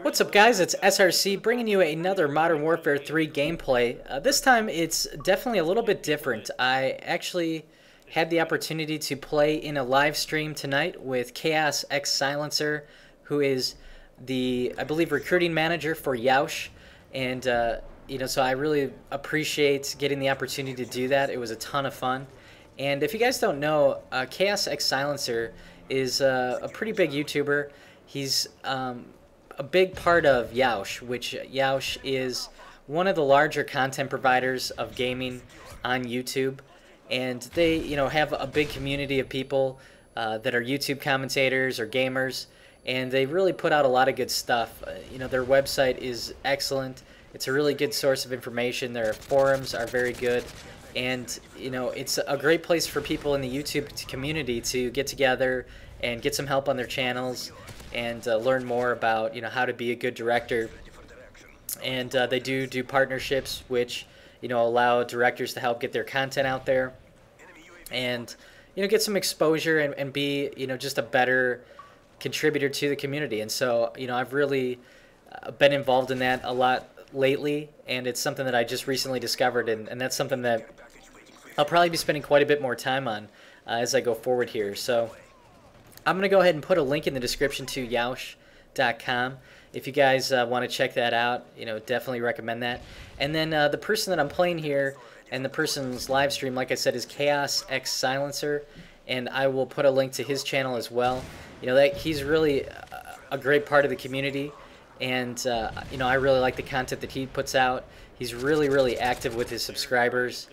What's up, guys? It's SRC bringing you another Modern Warfare 3 gameplay. This time it's definitely a little bit different. I actually had the opportunity to play in a live stream tonight with Chaosxsilencer, who is the, I believe, recruiting manager for Yeousch. And, so I really appreciate getting the opportunity to do that. It was a ton of fun. And if you guys don't know, Chaosxsilencer is a pretty big YouTuber. He's a big part of Yeousch, which Yeousch is one of the larger content providers of gaming on YouTube, and they have a big community of people that are YouTube commentators or gamers, and they really put out a lot of good stuff. Their website is excellent. It's a really good source of information. Their forums are very good, and it's a great place for people in the YouTube community to get together and get some help on their channels and learn more about how to be a good director. And they do partnerships which allow directors to help get their content out there and get some exposure and be just a better contributor to the community. And so I've really been involved in that a lot lately, and it's something that I just recently discovered, and that's something that I'll probably be spending quite a bit more time on as I go forward here. So I'm going to go ahead and put a link in the description to Yeousch.com. If you guys want to check that out, definitely recommend that. And then the person that I'm playing here and the person's live stream, like I said, is Chaosxsilencer, and I will put a link to his channel as well. That he's really a great part of the community, and I really like the content that he puts out. He's really active with his subscribers,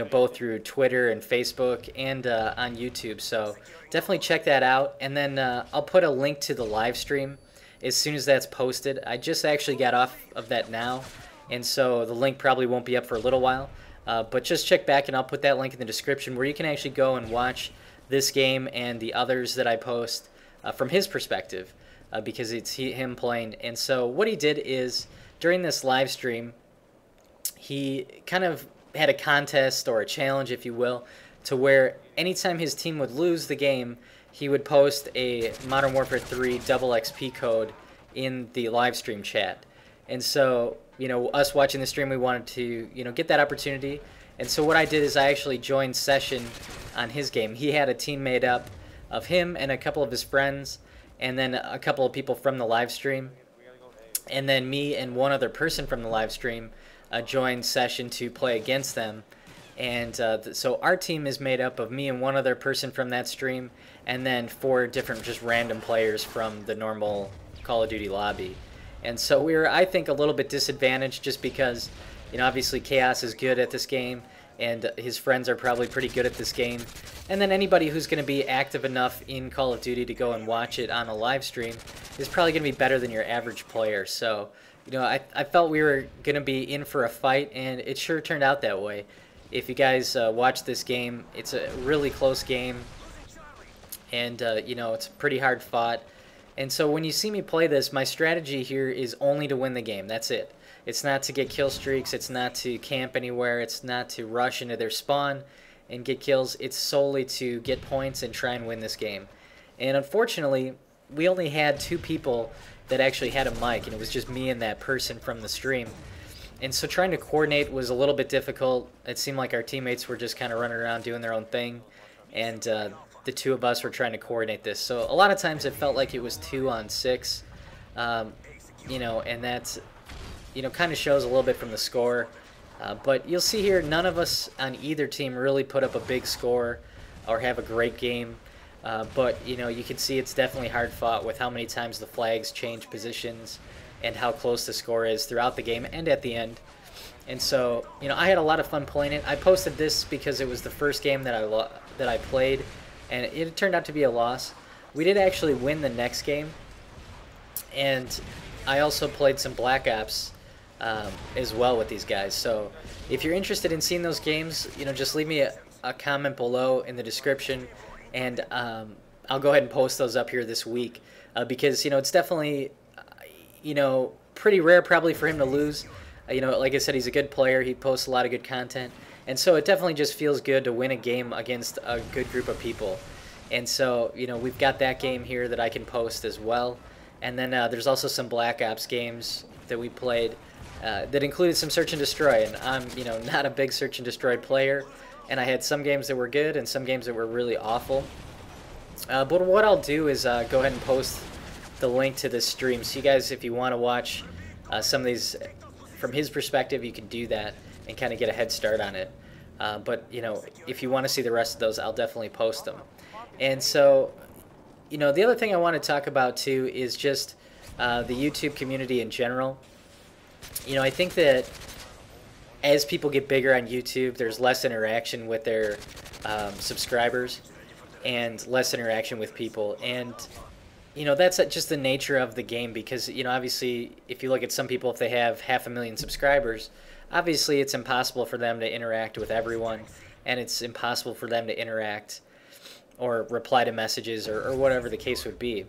both through Twitter and Facebook and on YouTube. So definitely check that out. And then I'll put a link to the live stream as soon as that's posted. I just actually got off of that now, and so the link probably won't be up for a little while. But just check back, and I'll put that link in the description where you can actually go and watch this game and the others that I post from his perspective, because it's him playing. And so what he did is, during this live stream, he kind of had a contest or a challenge, if you will, to where anytime his team would lose the game, he would post a Modern Warfare 3 double XP code in the live stream chat. And so, us watching the stream, we wanted to, get that opportunity. And so what I did is I actually joined session on his game. He had a team made up of him and a couple of his friends, and then a couple of people from the live stream. And then me and one other person from the live stream joined session to play against them. And so our team is made up of me and one other person from that stream, and then 4 different just random players from the normal Call of Duty lobby. And so we were, I think, a little bit disadvantaged just because, obviously Chaos is good at this game, and his friends are probably pretty good at this game. And then anybody who's going to be active enough in Call of Duty to go and watch it on a live stream is probably going to be better than your average player. So, I felt we were going to be in for a fight, and it sure turned out that way. If you guys watch this game, it's a really close game, and it's pretty hard fought. And so when you see me play this, my strategy here is only to win the game. That's it. It's not to get kill streaks. It's not to camp anywhere. It's not to rush into their spawn and get kills. It's solely to get points and try and win this game. And unfortunately, we only had 2 people that actually had a mic, and it was just me and that person from the stream. And so trying to coordinate was a little bit difficult. It seemed like our teammates were just kind of running around doing their own thing, and the 2 of us were trying to coordinate this. So a lot of times it felt like it was 2 on 6, and that's, kind of shows a little bit from the score. But you'll see here, none of us on either team really put up a big score or have a great game. But, you can see it's definitely hard fought with how many times the flags change positions and how close the score is throughout the game and at the end. And so, I had a lot of fun playing it. I posted this because it was the first game that I played, and it turned out to be a loss. We did actually win the next game, and I also played some Black Ops as well with these guys. So if you're interested in seeing those games, just leave me a comment below in the description, and I'll go ahead and post those up here this week, because it's definitely pretty rare probably for him to lose. Like I said, he's a good player. He posts a lot of good content, and so it definitely just feels good to win a game against a good group of people. And so we've got that game here that I can post as well. And then there's also some Black Ops games that we played that included some search and destroy. And I'm, not a big search and destroy player. And I had some games that were good and some games that were really awful. But what I'll do is go ahead and post the link to this stream. So you guys, if you want to watch some of these from his perspective, you can do that and kind of get a head start on it. But, if you want to see the rest of those, I'll definitely post them. And so, the other thing I want to talk about, too, is just the YouTube community in general. I think that as people get bigger on YouTube, there's less interaction with their subscribers and less interaction with people. And, that's just the nature of the game because, obviously, if you look at some people, if they have 500,000 subscribers, obviously it's impossible for them to interact with everyone, and it's impossible for them to interact or reply to messages or whatever the case would be.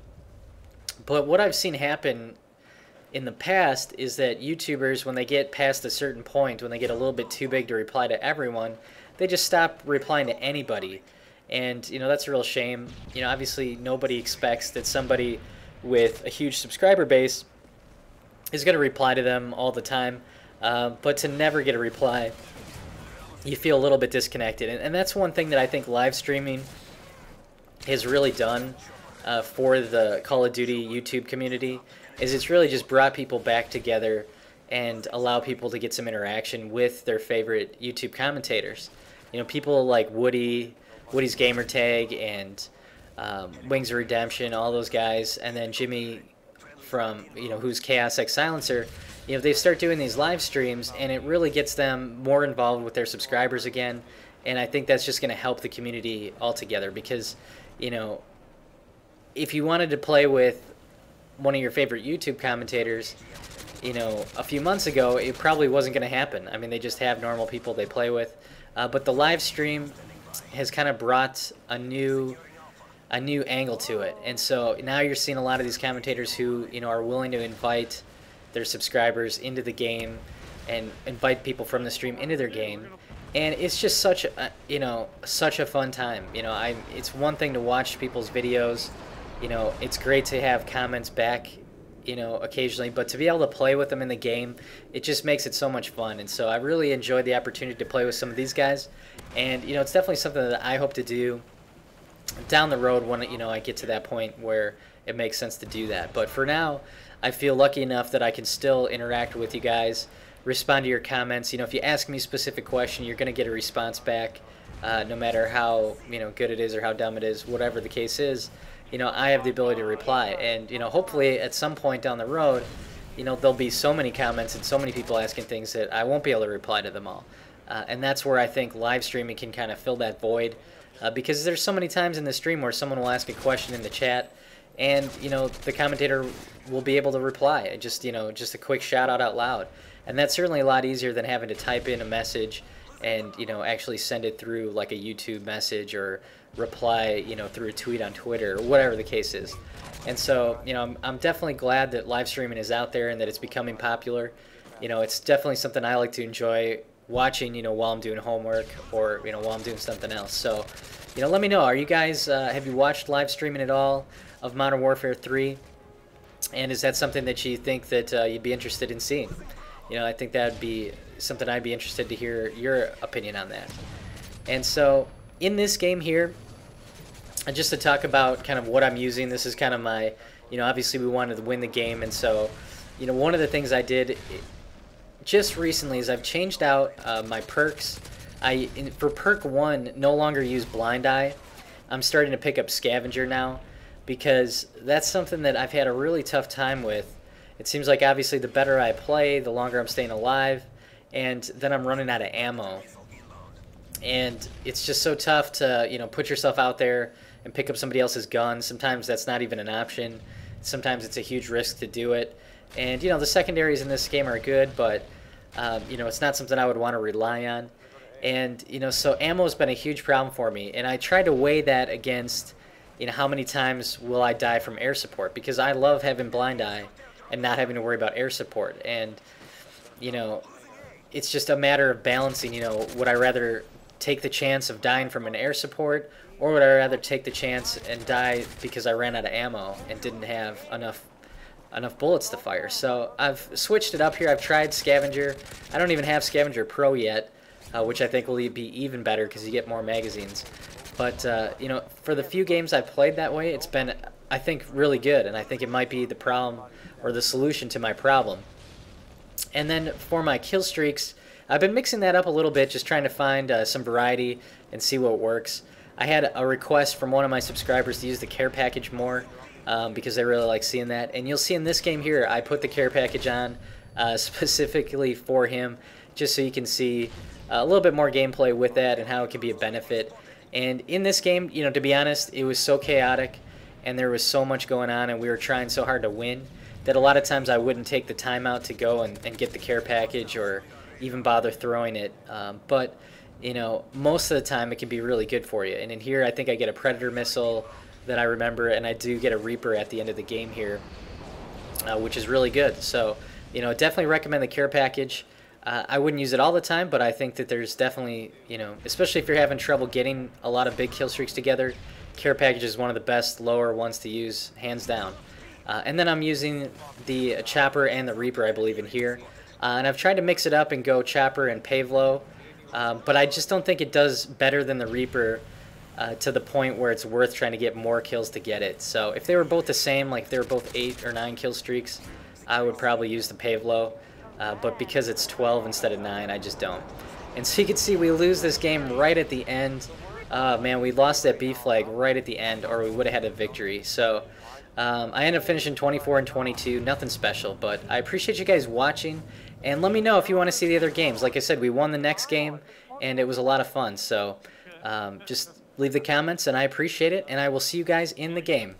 But what I've seen happen in the past is that YouTubers, when they get past a certain point, when they get a little bit too big to reply to everyone, they just stop replying to anybody. And, that's a real shame. Obviously nobody expects that somebody with a huge subscriber base is going to reply to them all the time. But to never get a reply, you feel a little bit disconnected. And that's one thing that I think live streaming has really done for the Call of Duty YouTube community, is it's really just brought people back together and allow people to get some interaction with their favorite YouTube commentators. People like Woody's Gamertag and Wings of Redemption, all those guys, and then Jimmy from, who's Chaosxsilencer. They start doing these live streams, and it really gets them more involved with their subscribers again. And I think that's just going to help the community altogether because, if you wanted to play with one of your favorite YouTube commentators, a few months ago, it probably wasn't going to happen. I mean, they just have normal people they play with. But the live stream has kind of brought a new angle to it. And so now you're seeing a lot of these commentators who, are willing to invite their subscribers into the game and invite people from the stream into their game. And it's just such a fun time. It's one thing to watch people's videos. It's great to have comments back, occasionally, but to be able to play with them in the game, it just makes it so much fun. And so I really enjoyed the opportunity to play with some of these guys. And, it's definitely something that I hope to do down the road when, I get to that point where it makes sense to do that. But for now, I feel lucky enough that I can still interact with you guys, respond to your comments. If you ask me a specific question, you're going to get a response back, no matter how, good it is or how dumb it is, whatever the case is. I have the ability to reply. And, hopefully at some point down the road, there'll be so many comments and so many people asking things that I won't be able to reply to them all. And that's where I think live streaming can kind of fill that void, because there's so many times in the stream where someone will ask a question in the chat and, the commentator will be able to reply. Just a quick shout out loud. And that's certainly a lot easier than having to type in a message and, actually send it through like a YouTube message or reply, through a tweet on Twitter or whatever the case is. And so, I'm definitely glad that live streaming is out there and that it's becoming popular. It's definitely something I like to enjoy watching, while I'm doing homework or, while I'm doing something else. So, let me know. Are you guys, have you watched live streaming at all of Modern Warfare 3? And is that something that you think that you'd be interested in seeing? I think that would be something I'd be interested to hear your opinion on that. And so, in this game here, just to talk about kind of what I'm using, this is kind of my, obviously we wanted to win the game, and so, one of the things I did just recently is I've changed out my perks. For perk 1, no longer use blind eye. I'm starting to pick up scavenger now because that's something that I've had a really tough time with. It seems like obviously the better I play, the longer I'm staying alive, and then I'm running out of ammo. And it's just so tough to, put yourself out there and pick up somebody else's gun. Sometimes that's not even an option. Sometimes it's a huge risk to do it. And, the secondaries in this game are good, but, it's not something I would want to rely on. And, so ammo's been a huge problem for me. And I try to weigh that against, how many times will I die from air support? Because I love having blind eye and not having to worry about air support. And, it's just a matter of balancing, would I rather take the chance of dying from an air support, or would I rather take the chance and die because I ran out of ammo and didn't have enough enough bullets to fire. So I've switched it up here. I've tried Scavenger. I don't even have Scavenger Pro yet, which I think will be even better because you get more magazines. But, you know, for the few games I've played that way, it's been, I think, really good. And I think it might be the problem or the solution to my problem. And then for my kill streaks, I've been mixing that up a little bit, just trying to find some variety and see what works. I had a request from one of my subscribers to use the care package more because they really like seeing that. And you'll see in this game here, I put the care package on specifically for him, just so you can see a little bit more gameplay with that and how it can be a benefit. And in this game, you know, to be honest, it was so chaotic and there was so much going on and we were trying so hard to win that a lot of times I wouldn't take the time out to go and get the care package or even bother throwing it. But, you know, most of the time it can be really good for you. And in here, I think I get a Predator missile that I remember, and I do get a Reaper at the end of the game here, which is really good. So, you know, definitely recommend the care package. I wouldn't use it all the time, but I think that there's definitely, you know, especially if you're having trouble getting a lot of big kill streaks together, care package is one of the best lower ones to use, hands down. And then I'm using the Chopper and the Reaper, I believe, in here. And I've tried to mix it up and go Chopper and Pavlo, but I just don't think it does better than the Reaper to the point where it's worth trying to get more kills to get it. So if they were both the same, like if they were both 8 or 9 kill streaks, I would probably use the Pavlo. But because it's 12 instead of 9, I just don't. And so you can see we lose this game right at the end. Man, we lost that B flag right at the end, or we would have had a victory. So I ended up finishing 24 and 22, nothing special. But I appreciate you guys watching, and let me know if you want to see the other games. Like I said, we won the next game, and it was a lot of fun. So just leave the comments, and I appreciate it, and I will see you guys in the game.